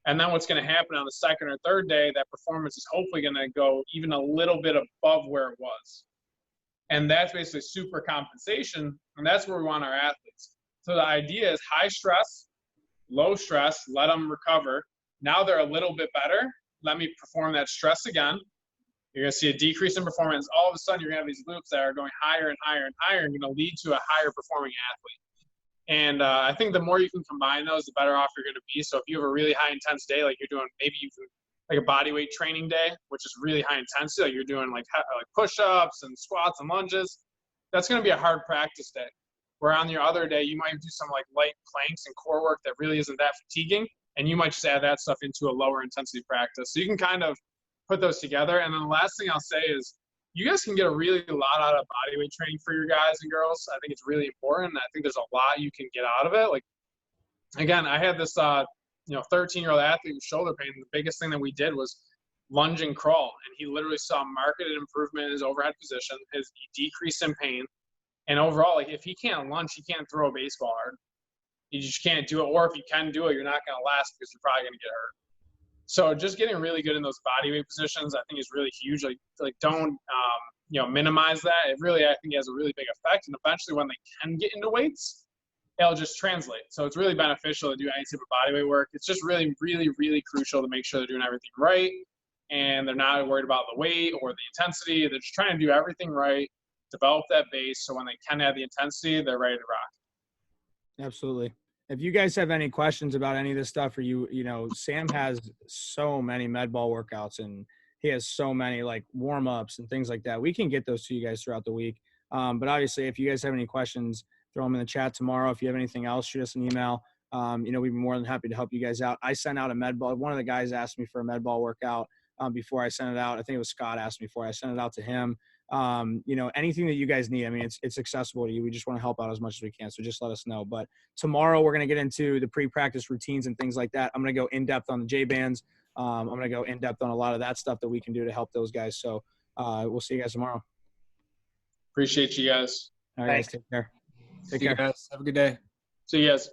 And then what's going to happen on the second or third day, that performance is hopefully going to go even a little bit above where it was. And that's basically super compensation. And that's where we want our athletes. So the idea is high stress, low stress, let them recover. Now they're a little bit better. Let me perform that stress again. You're going to see a decrease in performance. All of a sudden, you're going to have these loops that are going higher and higher and higher, and going to lead to a higher performing athlete. And I think the more you can combine those, the better off you're going to be. So if you have a really high intense day, like you're doing maybe even like a body weight training day, which is really high intensity, like you're doing like push-ups and squats and lunges, that's going to be a hard practice day. Where on your other day, you might do some like light planks and core work that really isn't that fatiguing, and you might just add that stuff into a lower intensity practice. So you can kind of put those together. And then the last thing I'll say is you guys can get a really lot out of bodyweight training for your guys and girls. I think it's really important. I think there's a lot you can get out of it. Like, again, I had this, 13-year-old athlete with shoulder pain. The biggest thing that we did was lunge and crawl. And he literally saw marked improvement in his overhead position. He decreased in pain. And overall, like, if he can't lunge, he can't throw a baseball hard. You just can't do it. Or if you can do it, you're not going to last because you're probably going to get hurt. So just getting really good in those body weight positions, I think, is really huge. Like don't minimize that. It really, I think, has a really big effect. And eventually, when they can get into weights, it'll just translate. So it's really beneficial to do any type of body weight work. It's just really, really, really crucial to make sure they're doing everything right, and they're not worried about the weight or the intensity. They're just trying to do everything right, develop that base, so when they can have the intensity, they're ready to rock. Absolutely. If you guys have any questions about any of this stuff, or Sam has so many med ball workouts and he has so many like warm-ups and things like that. We can get those to you guys throughout the week. But obviously, if you guys have any questions, throw them in the chat tomorrow. If you have anything else, shoot us an email. We'd be more than happy to help you guys out. I sent out a med ball. One of the guys asked me for a med ball workout before I sent it out. I think it was Scott asked me for it. I sent it out to him. Anything that you guys need, I mean, it's accessible to you. We just want to help out as much as we can. So just let us know. But tomorrow we're going to get into the pre-practice routines and things like that. I'm going to go in depth on the J bands. I'm going to go in depth on a lot of that stuff that we can do to help those guys. So we'll see you guys tomorrow. Appreciate you guys. All right, guys, Thanks. take care. Take See you care. guys. Have a good day. So you guys.